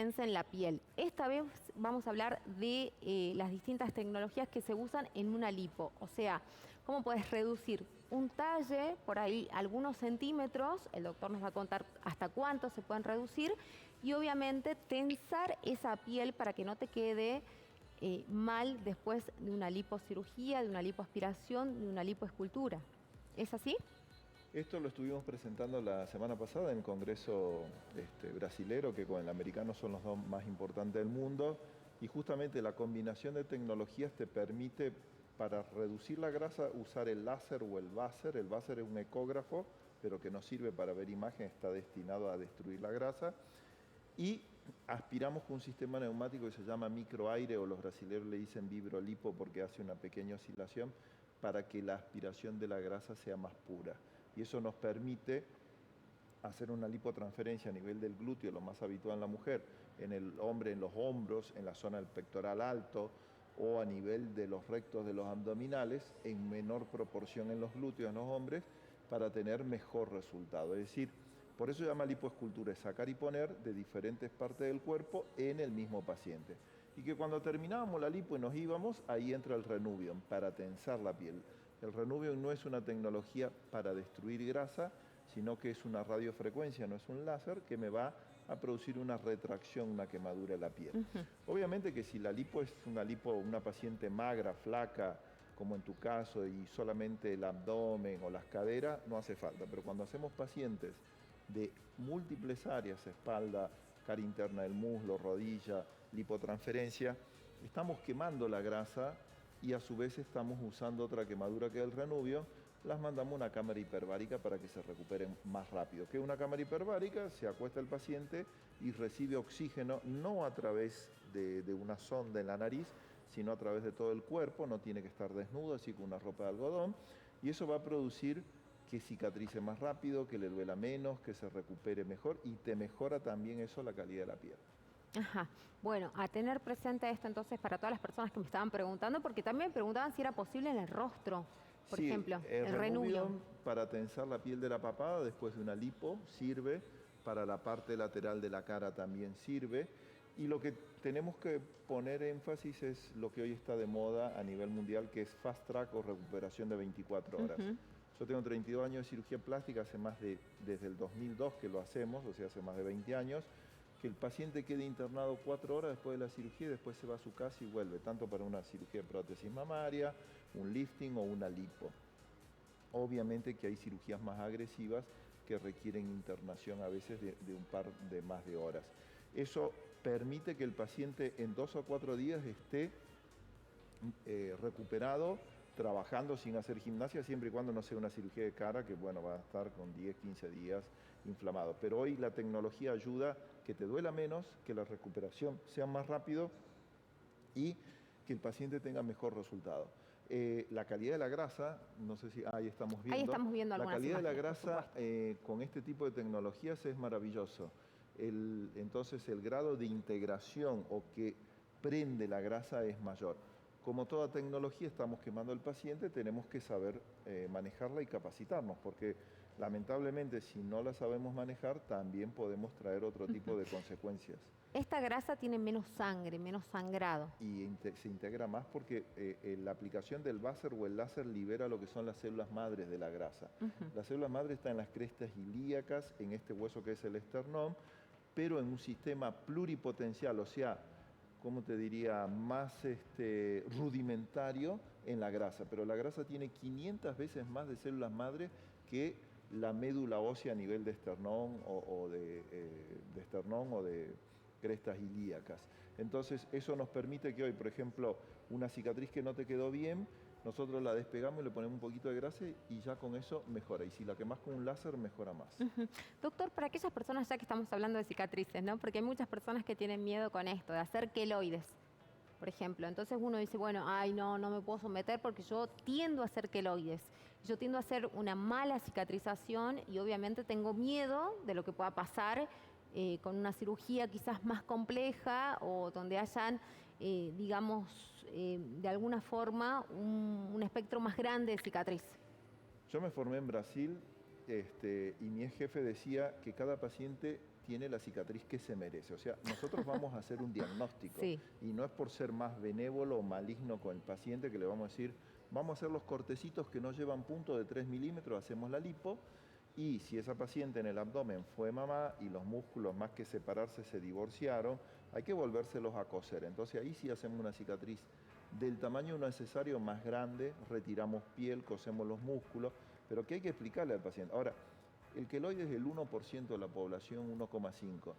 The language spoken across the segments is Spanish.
en la piel. Esta vez vamos a hablar de las distintas tecnologías que se usan en una lipo. O sea, cómo puedes reducir un talle, por ahí algunos centímetros, el doctor nos va a contar hasta cuánto se pueden reducir, y obviamente tensar esa piel para que no te quede mal después de una liposcirugía, de una lipoaspiración, de una lipoescultura. ¿Es así? Esto lo estuvimos presentando la semana pasada en el Congreso brasilero, que con el americano son los dos más importantes del mundo, y justamente la combinación de tecnologías te permite, para reducir la grasa, usar el láser o el váser. El váser es un ecógrafo, pero que no sirve para ver imágenes, está destinado a destruir la grasa. Y aspiramos con un sistema neumático que se llama microaire, o los brasileños le dicen vibrolipo porque hace una pequeña oscilación, para que la aspiración de la grasa sea más pura. Y eso nos permite hacer una lipotransferencia a nivel del glúteo, lo más habitual en la mujer, en el hombre en los hombros, en la zona del pectoral alto, o a nivel de los rectos de los abdominales, en menor proporción en los glúteos en los hombres, para tener mejor resultado. Es decir, por eso se llama lipoescultura, es sacar y poner de diferentes partes del cuerpo en el mismo paciente. Y que cuando terminábamos la lipo y nos íbamos, ahí entra el Renuvion para tensar la piel. El Renuvion no es una tecnología para destruir grasa, sino que es una radiofrecuencia, no es un láser, que me va a producir una retracción, una quemadura de la piel. Obviamente que si la lipo es una paciente magra, flaca, como en tu caso, y solamente el abdomen o las caderas, no hace falta. Pero cuando hacemos pacientes de múltiples áreas, espalda, cara interna del muslo, rodilla, lipotransferencia, estamos quemando la grasa y a su vez estamos usando otra quemadura que es el Renuvio. Las mandamos a una cámara hiperbárica para que se recuperen más rápido. ¿Qué es una cámara hiperbárica? Se acuesta el paciente y recibe oxígeno, no a través de una sonda en la nariz, sino a través de todo el cuerpo. No tiene que estar desnudo, así con una ropa de algodón, y eso va a producir que cicatrice más rápido, que le duela menos, que se recupere mejor, y te mejora también eso la calidad de la piel. Ajá. Bueno, a tener presente esto entonces para todas las personas que me estaban preguntando, porque también me preguntaban si era posible en el rostro, por Sí, ejemplo, el el Renuvion. Renuvion para tensar la piel de la papada después de una lipo sirve, para la parte lateral de la cara también sirve, y lo que tenemos que poner énfasis es lo que hoy está de moda a nivel mundial, que es Fast Track o recuperación de 24 horas. Yo tengo 32 años de cirugía plástica, desde el 2002 que lo hacemos, o sea, hace más de 20 años, que el paciente quede internado 4 horas después de la cirugía y después se va a su casa y vuelve, tanto para una cirugía de prótesis mamaria, un lifting o una lipo. Obviamente que hay cirugías más agresivas que requieren internación a veces de un par de más de horas. Eso permite que el paciente en 2 o 4 días esté recuperado, trabajando sin hacer gimnasia, siempre y cuando no sea una cirugía de cara, que bueno, va a estar con 10, 15 días inflamado. Pero hoy la tecnología ayuda que te duela menos, que la recuperación sea más rápido y que el paciente tenga mejor resultado. La calidad de la grasa, no sé si ahí estamos viendo. Ahí estamos viendo La algunas calidad de la imágenes, por grasa supuesto. con este tipo de tecnologías es maravilloso. Entonces el grado de integración o que prende la grasa es mayor. Como toda tecnología, estamos quemando al paciente, tenemos que saber manejarla y capacitarnos, porque lamentablemente si no la sabemos manejar, también podemos traer otro tipo de consecuencias. Esta grasa tiene menos sangre, menos sangrado. Y se integra más porque la aplicación del váser o el láser libera lo que son las células madres de la grasa. Las células madres están en las crestas ilíacas, en este hueso que es el esternón, pero en un sistema pluripotencial, o sea, ¿cómo te diría?, más rudimentario en la grasa. Pero la grasa tiene 500 veces más de células madre que la médula ósea a nivel de esternón o de crestas ilíacas. Entonces, eso nos permite que hoy, por ejemplo, una cicatriz que no te quedó bien, nosotros la despegamos y le ponemos un poquito de grasa y ya con eso mejora. Y si la quemás con un láser, mejora más. Doctor, para aquellas personas, ya que estamos hablando de cicatrices, ¿no? Porque hay muchas personas que tienen miedo con esto, de hacer queloides, por ejemplo. Entonces uno dice, bueno, ay, no me puedo someter porque yo tiendo a hacer queloides. Yo tiendo a hacer una mala cicatrización y obviamente tengo miedo de lo que pueda pasar con una cirugía quizás más compleja o donde hayan, digamos, de alguna forma un espectro más grande de cicatriz. Yo me formé en Brasil y mi ex jefe decía que cada paciente tiene la cicatriz que se merece. O sea, nosotros vamos a hacer un diagnóstico Sí. y no es por ser más benévolo o maligno con el paciente que le vamos a decir, vamos a hacer los cortecitos que no llevan punto de 3 milímetros, hacemos la lipo, y si esa paciente en el abdomen fue mamá y los músculos más que separarse se divorciaron, hay que volvérselos a coser. Entonces ahí sí hacemos una cicatriz del tamaño necesario más grande, retiramos piel, cosemos los músculos, pero que hay que explicarle al paciente. Ahora, el queloide es el 1% de la población, 1,5%.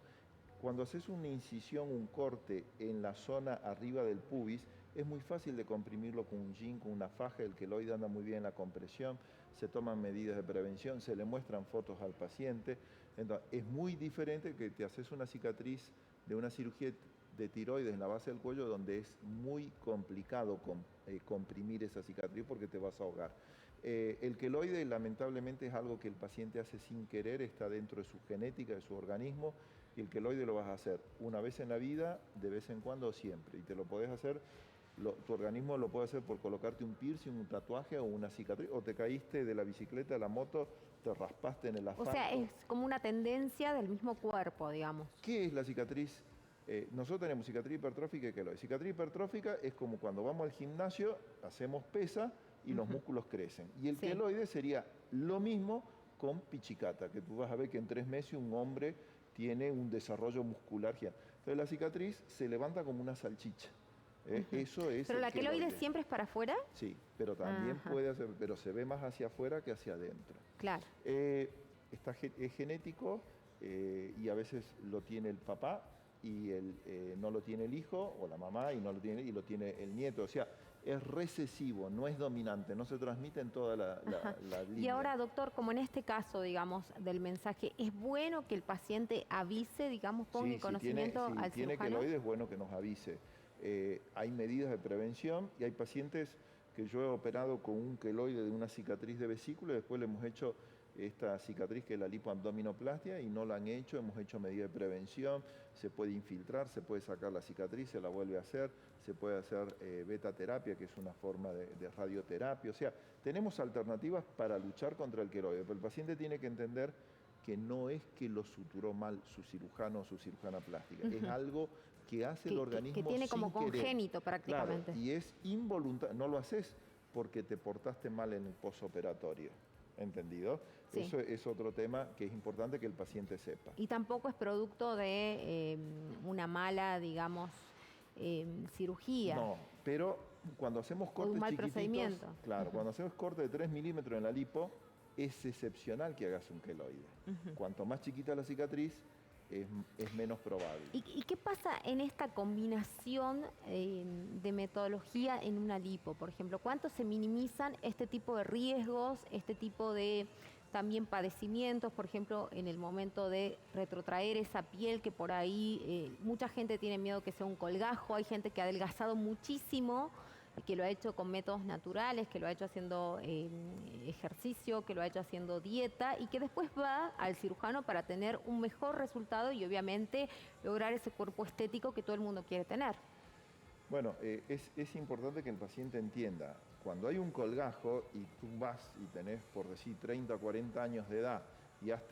Cuando haces una incisión, un corte en la zona arriba del pubis, es muy fácil de comprimirlo con un jean, con una faja. El queloide anda muy bien en la compresión, se toman medidas de prevención, se le muestran fotos al paciente. Entonces, es muy diferente que te haces una cicatriz de una cirugía de tiroides en la base del cuello, donde es muy complicado comprimir esa cicatriz porque te vas a ahogar. El queloide lamentablemente es algo que el paciente hace sin querer, está dentro de su genética, de su organismo, y el queloide lo vas a hacer una vez en la vida, de vez en cuando o siempre, y te lo podés hacer, tu organismo lo puede hacer por colocarte un piercing, un tatuaje o una cicatriz, o te caíste de la bicicleta, de la moto, te raspaste en el O asfalto. sea, es como una tendencia del mismo cuerpo, digamos. ¿Qué es la cicatriz? Nosotros tenemos cicatriz hipertrófica y queloide. Cicatriz hipertrófica es como cuando vamos al gimnasio, hacemos pesa y los músculos crecen. Y el Sí. queloide sería lo mismo con pichicata, que tú vas a ver que en 3 meses un hombre tiene un desarrollo muscular gigante. Entonces la cicatriz se levanta como una salchicha. Eso es ¿Pero el la queloide queloide. siempre es para afuera? Sí, pero también Ajá. puede hacer, pero se ve más hacia afuera que hacia adentro. Claro. Es genético y a veces lo tiene el papá y no lo tiene el hijo o la mamá y no lo tiene y lo tiene el nieto. O sea, es recesivo, no es dominante, no se transmite en toda la línea. Y ahora, doctor, como en este caso, digamos, del mensaje, ¿es bueno que el paciente avise, digamos, ponga en conocimiento si al tiene cirujano? queloide es bueno que nos avise. Hay medidas de prevención y hay pacientes que yo he operado con un queloide de una cicatriz de vesícula y después le hemos hecho esta cicatriz que es la lipoabdominoplastia y no la han hecho, hemos hecho medidas de prevención, se puede infiltrar, se puede sacar la cicatriz, se la vuelve a hacer, se puede hacer beta terapia, que es una forma de radioterapia, o sea, tenemos alternativas para luchar contra el queloide, pero el paciente tiene que entender que no es que lo suturó mal su cirujano o su cirujana plástica, es algo que hace el organismo que tiene como sin querer. congénito prácticamente. Claro, y es involuntario, no lo haces porque te portaste mal en el posoperatorio. ¿Entendido? Sí. Eso es otro tema que es importante que el paciente sepa. Y tampoco es producto de una mala, digamos, cirugía. No, pero cuando hacemos cortes un mal chiquititos, procedimiento. claro, cuando hacemos cortes de 3 milímetros en la lipo, es excepcional que hagas un queloide. Cuanto más chiquita la cicatriz, es menos probable. ¿Y qué pasa en esta combinación de metodología en una lipo? Por ejemplo, ¿cuánto se minimizan este tipo de riesgos, este tipo de también padecimientos, por ejemplo, en el momento de retrotraer esa piel que por ahí mucha gente tiene miedo que sea un colgajo, hay gente que ha adelgazado muchísimo, que lo ha hecho con métodos naturales, que lo ha hecho haciendo ejercicio, que lo ha hecho haciendo dieta y que después va al cirujano para tener un mejor resultado y obviamente lograr ese cuerpo estético que todo el mundo quiere tener. Bueno, es importante que el paciente entienda, cuando hay un colgajo y tú vas y tenés, por decir, 30 o 40 años de edad y has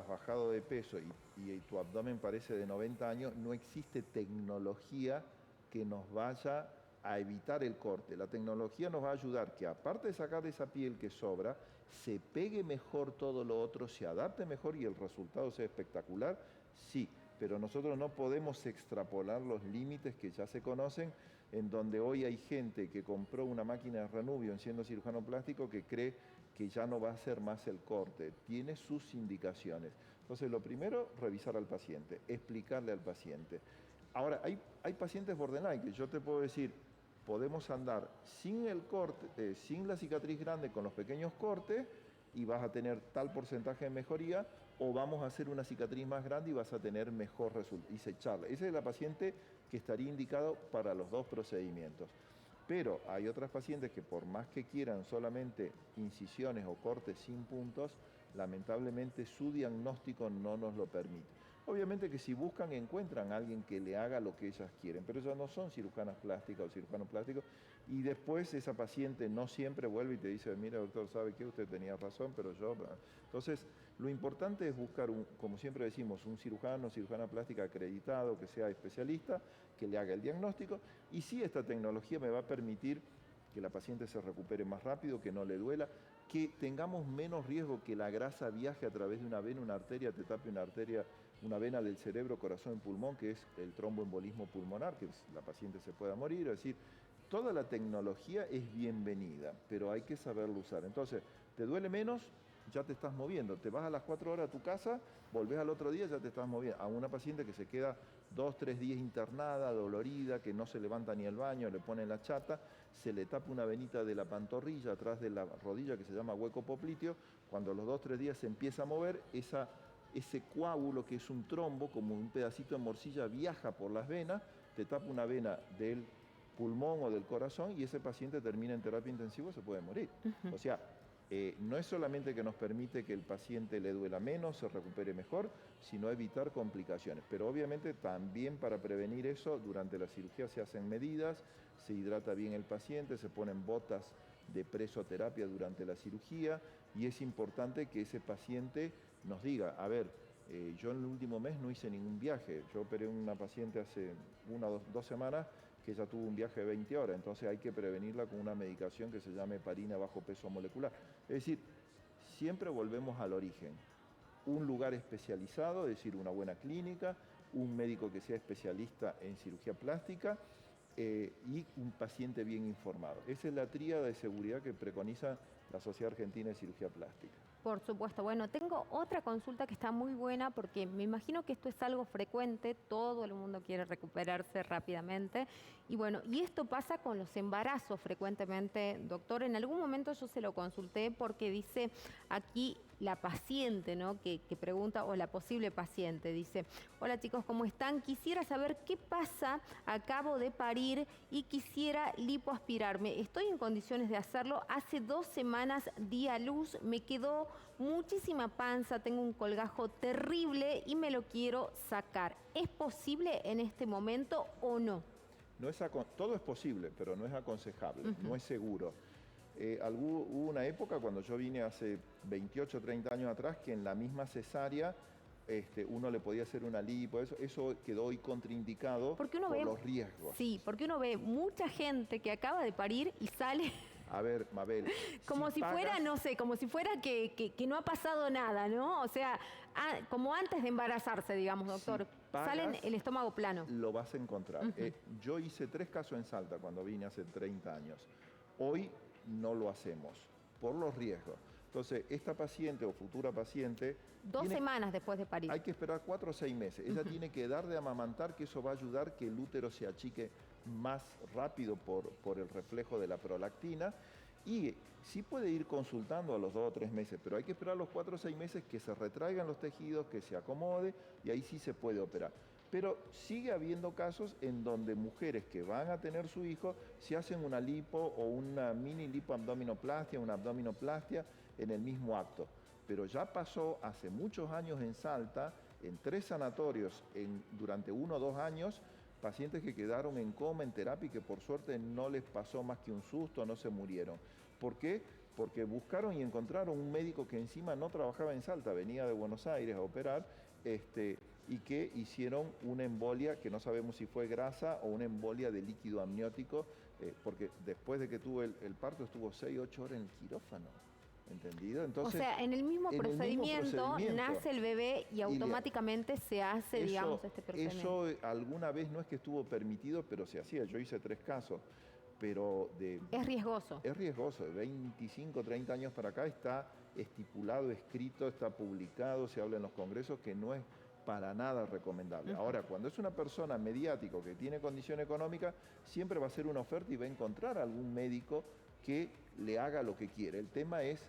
bajado de peso y tu abdomen parece de 90 años, no existe tecnología que nos vaya a evitar el corte. La tecnología nos va a ayudar que aparte de sacar esa piel que sobra, se pegue mejor todo lo otro, se adapte mejor y el resultado sea espectacular, sí, pero nosotros no podemos extrapolar los límites que ya se conocen, en donde hoy hay gente que compró una máquina de Renuvion siendo cirujano plástico que cree que ya no va a hacer más el corte, tiene sus indicaciones. Entonces lo primero, revisar al paciente, explicarle al paciente. Ahora, hay pacientes borderline que yo te puedo decir, podemos andar sin el corte, sin la cicatriz grande con los pequeños cortes y vas a tener tal porcentaje de mejoría, o vamos a hacer una cicatriz más grande y vas a tener mejor resultado. Y se charla. Esa es la paciente que estaría indicado para los dos procedimientos. Pero hay otras pacientes que por más que quieran solamente incisiones o cortes sin puntos, lamentablemente su diagnóstico no nos lo permite. Obviamente que si buscan, encuentran a alguien que le haga lo que ellas quieren, pero ellas no son cirujanas plásticas o cirujanos plásticos, y después esa paciente no siempre vuelve y te dice, mira doctor, ¿sabe qué? Usted tenía razón, pero yo... Entonces, lo importante es buscar, como siempre decimos, un cirujano o cirujana plástica acreditado, que sea especialista, que le haga el diagnóstico, y sí, esta tecnología me va a permitir que la paciente se recupere más rápido, que no le duela, que tengamos menos riesgo que la grasa viaje a través de una vena, una arteria, te tape una arteria, una vena del cerebro, corazón y pulmón, que es el tromboembolismo pulmonar, que la paciente se pueda morir. Es decir, toda la tecnología es bienvenida, pero hay que saberlo usar. Entonces, ¿te duele menos? Ya te estás moviendo. Te vas a las 4 horas a tu casa, volvés al otro día, ya te estás moviendo. A una paciente que se queda 2, 3 días internada, dolorida, que no se levanta ni al baño, le ponen la chata, se le tapa una venita de la pantorrilla atrás de la rodilla que se llama hueco popliteo. Cuando a los 2, 3 días se empieza a mover, ese coágulo, que es un trombo, como un pedacito de morcilla, viaja por las venas, te tapa una vena del pulmón o del corazón y ese paciente termina en terapia intensiva y se puede morir. O sea, no es solamente que nos permite que el paciente le duela menos, se recupere mejor, sino evitar complicaciones. Pero obviamente también para prevenir eso, durante la cirugía se hacen medidas, se hidrata bien el paciente, se ponen botas de presoterapia durante la cirugía y es importante que ese paciente nos diga, a ver, yo en el último mes no hice ningún viaje, yo operé una paciente hace 1 o 2 semanas que ella tuvo un viaje de 20 horas, entonces hay que prevenirla con una medicación que se llama heparina bajo peso molecular. Es decir, siempre volvemos al origen. Un lugar especializado, es decir, una buena clínica, un médico que sea especialista en cirugía plástica y un paciente bien informado. Esa es la tríada de seguridad que preconiza la Sociedad Argentina de Cirugía Plástica. Por supuesto. Bueno, tengo otra consulta que está muy buena porque me imagino que esto es algo frecuente, todo el mundo quiere recuperarse rápidamente. Y bueno, y esto pasa con los embarazos frecuentemente, doctor. En algún momento yo se lo consulté porque dice aquí la paciente, ¿no? que pregunta, o la posible paciente, dice, hola chicos, ¿cómo están? Quisiera saber qué pasa, acabo de parir y quisiera lipoaspirarme. Estoy en condiciones de hacerlo. Hace 2 semanas di a luz, me quedó muchísima panza, tengo un colgajo terrible y me lo quiero sacar. ¿Es posible en este momento o no? Todo es posible, pero no es aconsejable, no es seguro. Hubo una época cuando yo vine hace 28, 30 años atrás que en la misma cesárea uno le podía hacer una lipo, eso quedó hoy contraindicado por los riesgos. Sí, porque uno ve mucha gente que acaba de parir y sale... A ver, Mabel. Como si fuera, no sé, como si fuera que no ha pasado nada, ¿no? O sea, como antes de embarazarse, digamos, doctor. Salen el estómago plano. Lo vas a encontrar. Yo hice 3 casos en Salta cuando vine hace 30 años. Hoy no lo hacemos por los riesgos. Entonces, esta paciente o futura paciente... 2 semanas después de parir. Hay que esperar 4 o 6 meses. Ella tiene que dar de amamantar, que eso va a ayudar que el útero se achique más rápido por el reflejo de la prolactina. Y sí puede ir consultando a los 2 o 3 meses, pero hay que esperar los 4 o 6 meses que se retraigan los tejidos, que se acomode y ahí sí se puede operar. Pero sigue habiendo casos en donde mujeres que van a tener su hijo se hacen una lipo o una mini lipoabdominoplastia, una abdominoplastia en el mismo acto. Pero ya pasó hace muchos años en Salta, en 3 sanatorios, durante 1 o 2 años, pacientes que quedaron en coma, en terapia y que por suerte no les pasó más que un susto, no se murieron. ¿Por qué? Porque buscaron y encontraron un médico que encima no trabajaba en Salta, venía de Buenos Aires a operar, y que hicieron una embolia, que no sabemos si fue grasa o una embolia de líquido amniótico, porque después de que tuvo el parto estuvo 6 o 8 horas en el quirófano. ¿Entendido? Entonces, o sea, en el mismo procedimiento nace el bebé y automáticamente se hace, digamos, este procedimiento. Eso alguna vez no es que estuvo permitido, pero se hacía. Yo hice 3 casos, pero... Es riesgoso. Es riesgoso. De 25, 30 años para acá está estipulado, escrito, está publicado, se habla en los congresos que no es para nada recomendable. Ahora, cuando es una persona mediático que tiene condición económica, siempre va a ser una oferta y va a encontrar algún médico que le haga lo que quiere. El tema es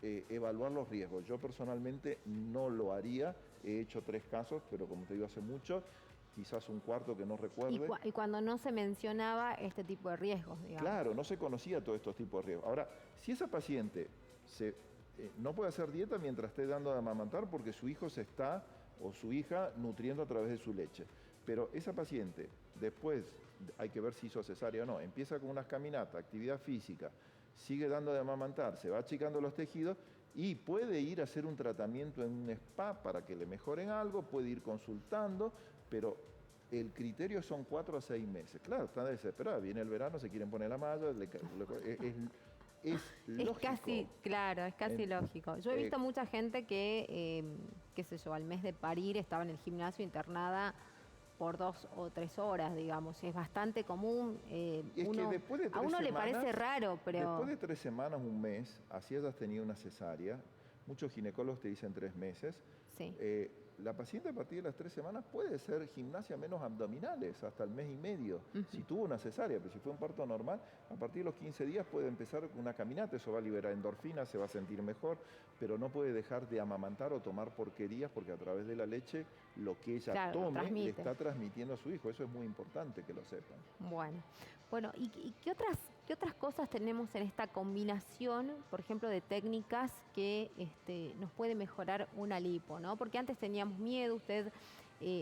evaluar los riesgos. Yo personalmente no lo haría, he hecho 3 casos, pero como te digo hace mucho, quizás un cuarto que no recuerde. Y cuando no se mencionaba este tipo de riesgos, digamos. Claro, no se conocía todos estos tipos de riesgos. Ahora, si esa paciente no puede hacer dieta mientras esté dando de amamantar porque su hijo se está o su hija nutriendo a través de su leche. Pero esa paciente, después hay que ver si hizo cesárea o no, empieza con unas caminatas, actividad física, sigue dando de amamantar, se va achicando los tejidos y puede ir a hacer un tratamiento en un spa para que le mejoren algo, puede ir consultando, pero el criterio son 4 a 6 meses. Claro, están desesperados, viene el verano, se quieren poner la malla, es lógico. Es casi, claro, es casi lógico. Yo he visto mucha gente que, qué sé yo, al mes de parir estaba en el gimnasio internada por 2 o 3 horas, digamos. Es bastante común. Es que después de 3 a uno semanas, le parece raro, pero... Después de 3 semanas, un mes, así hayas tenido una cesárea, muchos ginecólogos te dicen 3 meses. Sí. La paciente a partir de las 3 semanas puede hacer gimnasia menos abdominales hasta el mes y medio, si tuvo una cesárea, pero si fue un parto normal, a partir de los 15 días puede empezar una caminata, eso va a liberar endorfinas, se va a sentir mejor, pero no puede dejar de amamantar o tomar porquerías porque a través de la leche lo que ella tome le está transmitiendo a su hijo, eso es muy importante que lo sepan. Bueno, ¿y qué otras cosas tenemos en esta combinación, por ejemplo, de técnicas que nos puede mejorar una lipo, ¿no? Porque antes teníamos miedo, usted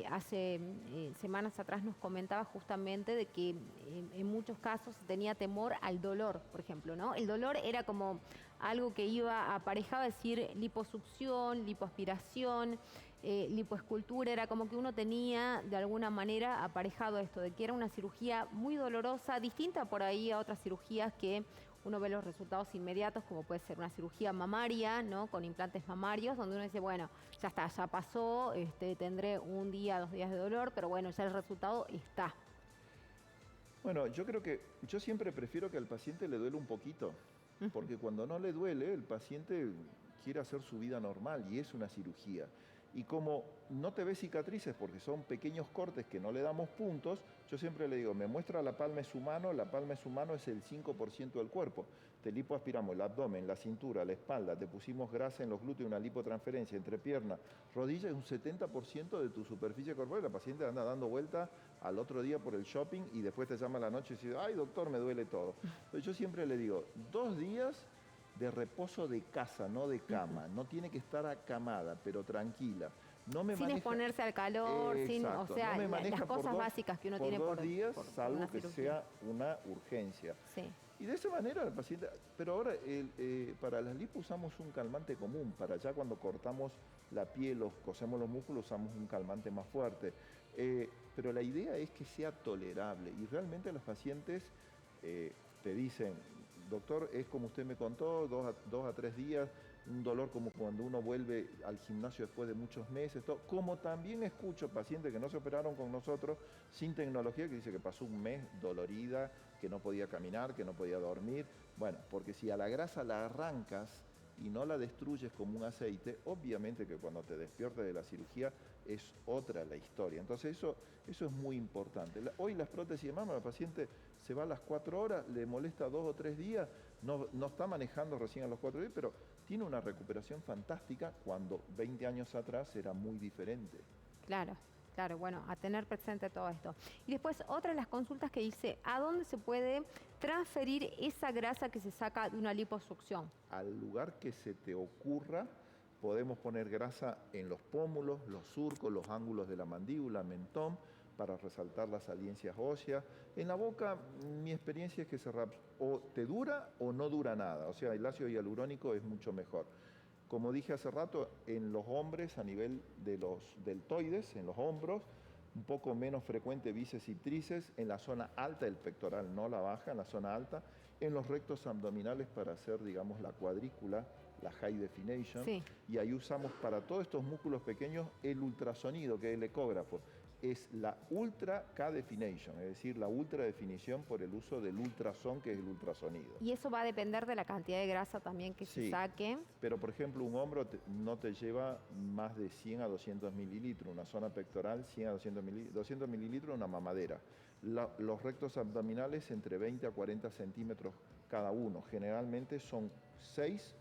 hace semanas atrás nos comentaba justamente de que en muchos casos tenía temor al dolor, por ejemplo, ¿no? El dolor era como algo que iba aparejado, es decir, liposucción, lipoaspiración, lipoescultura, era como que uno tenía de alguna manera aparejado esto, de que era una cirugía muy dolorosa, distinta por ahí a otras cirugías que uno ve los resultados inmediatos, como puede ser una cirugía mamaria, ¿no? Con implantes mamarios, donde uno dice, bueno, ya está, ya pasó, tendré 1 día, 2 días de dolor, pero bueno, ya el resultado está. Bueno, yo siempre prefiero que al paciente le duele un poquito, porque cuando no le duele, el paciente quiere hacer su vida normal y es una cirugía. Y como no te ves cicatrices porque son pequeños cortes que no le damos puntos, yo siempre le digo, me muestra la palma de su mano es el 5% del cuerpo. Te lipoaspiramos el abdomen, la cintura, la espalda, te pusimos grasa en los glúteos, una lipotransferencia entre pierna, rodilla, es un 70% de tu superficie corporal. La paciente anda dando vuelta al otro día por el shopping y después te llama a la noche y dice, ay doctor, me duele todo. Entonces yo siempre le digo, 2 días de reposo de casa, no de cama. No tiene que estar acamada, pero tranquila. Sin exponerse al calor, o sea, las cosas básicas que uno tiene por 2 días, salvo que sea una urgencia. Sí. Y de esa manera el paciente... Pero ahora, para las lipo usamos un calmante común. Para ya cuando cortamos la piel o cosemos los músculos, usamos un calmante más fuerte. Pero la idea es que sea tolerable. Y realmente los pacientes te dicen, doctor, es como usted me contó, 2 a 3 días, un dolor como cuando uno vuelve al gimnasio después de muchos meses, todo. Como también escucho pacientes que no se operaron con nosotros sin tecnología, que dice que pasó un mes dolorida, que no podía caminar, que no podía dormir. Bueno, porque si a la grasa la arrancas y no la destruyes como un aceite, obviamente que cuando te despiertes de la cirugía es otra la historia. Entonces eso es muy importante. Hoy las prótesis de mama, el paciente se va a las 4 horas, le molesta 2 o 3 días, no está manejando recién a los 4 días, pero tiene una recuperación fantástica cuando 20 años atrás era muy diferente. Claro, bueno, a tener presente todo esto. Y después otra de las consultas que dice, ¿a dónde se puede transferir esa grasa que se saca de una liposucción? Al lugar que se te ocurra, podemos poner grasa en los pómulos, los surcos, los ángulos de la mandíbula, mentón, para resaltar las saliencias óseas. En la boca, mi experiencia es que o te dura o no dura nada. O sea, el ácido hialurónico es mucho mejor. Como dije hace rato, en los hombres, a nivel de los deltoides, en los hombros, un poco menos frecuente bíceps y tríceps, en la zona alta del pectoral, no la baja, en la zona alta, en los rectos abdominales para hacer, digamos, la cuadrícula, la high definition, y ahí usamos para todos estos músculos pequeños el ultrasonido, que es el ecógrafo. Es la Ultra K-Definition, es decir, la ultra definición por el uso del ultrasón, que es el ultrasonido. Y eso va a depender de la cantidad de grasa también que se saque. Pero, por ejemplo, un hombro no te lleva más de 100 a 200 mililitros, una zona pectoral 100 a 200 mililitros, 200 mililitros una mamadera. Los rectos abdominales entre 20 a 40 centímetros cada uno, generalmente son 6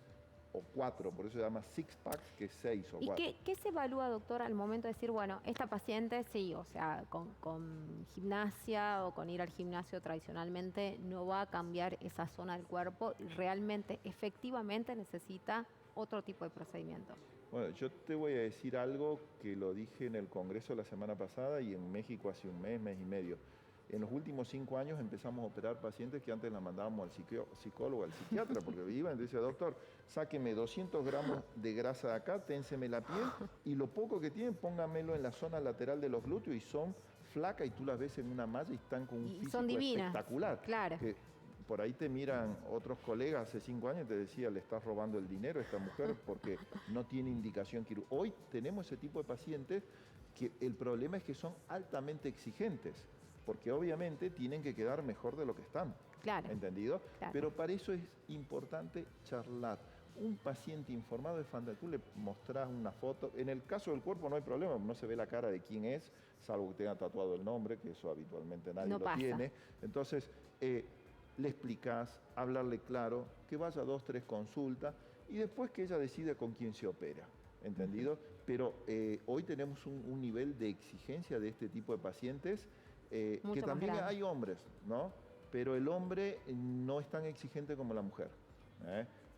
o 4, por eso se llama six pack, que es 6 o 4. ¿Y qué se evalúa, doctor, al momento de decir, bueno, esta paciente sí, o sea, con gimnasia o con ir al gimnasio tradicionalmente no va a cambiar esa zona del cuerpo y realmente, efectivamente necesita otro tipo de procedimiento? Bueno, yo te voy a decir algo que lo dije en el Congreso la semana pasada y en México hace un mes, mes y medio. En los últimos 5 años empezamos a operar pacientes que antes la mandábamos al psicólogo, al psiquiatra, porque iban y decía, doctor, sáqueme 200 gramos de grasa de acá, ténseme la piel y lo poco que tienen, póngamelo en la zona lateral de los glúteos y son flacas y tú las ves en una malla y están con un Y físico son divinas, espectacular. claro. Por ahí te miran otros colegas hace 5 años y te decía, le estás robando el dinero a esta mujer porque no tiene indicación quirúrgica. Hoy tenemos ese tipo de pacientes que el problema es que son altamente exigentes, porque obviamente tienen que quedar mejor de lo que están. Claro. ¿Entendido? Claro. Pero para eso es importante charlar. Un paciente informado es fantástico. Tú le mostrás una foto. En el caso del cuerpo no hay problema, no se ve la cara de quién es, salvo que tenga tatuado el nombre, que eso habitualmente nadie No lo pasa. tiene. Entonces, le explicás, hablarle claro, que vaya 2, 3 consultas y después que ella decida con quién se opera. ¿Entendido? Pero hoy tenemos un nivel de exigencia de este tipo de pacientes que también hay hombres, ¿no? Pero el hombre no es tan exigente como la mujer.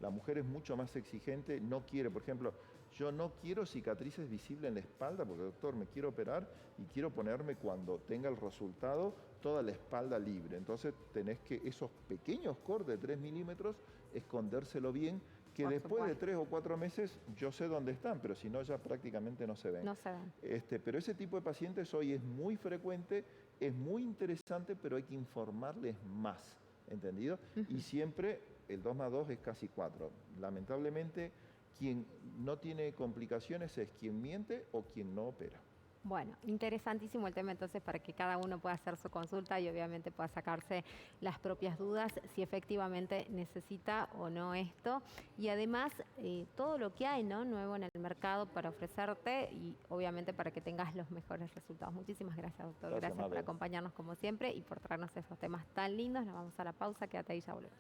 La mujer es mucho más exigente, no quiere, por ejemplo, yo no quiero cicatrices visibles en la espalda porque, doctor, me quiero operar y quiero ponerme cuando tenga el resultado toda la espalda libre. Entonces tenés que esos pequeños cortes de 3 milímetros, escondérselo bien, que Por después de supuesto. 3 o 4 meses yo sé dónde están, pero si no ya prácticamente no se ven. No se ven. Pero ese tipo de pacientes hoy es muy frecuente, es muy interesante, pero hay que informarles más, ¿entendido? Y siempre el 2 más 2 es casi 4. Lamentablemente, quien no tiene complicaciones es quien miente o quien no opera. Bueno, interesantísimo el tema entonces para que cada uno pueda hacer su consulta y obviamente pueda sacarse las propias dudas si efectivamente necesita o no esto. Y además todo lo que hay, ¿no?, nuevo en el mercado para ofrecerte y obviamente para que tengas los mejores resultados. Muchísimas gracias, doctor. Gracias, Gracias por Mabel. acompañarnos como siempre y por traernos esos temas tan lindos. Nos vamos a la pausa, quédate ahí, ya volvemos.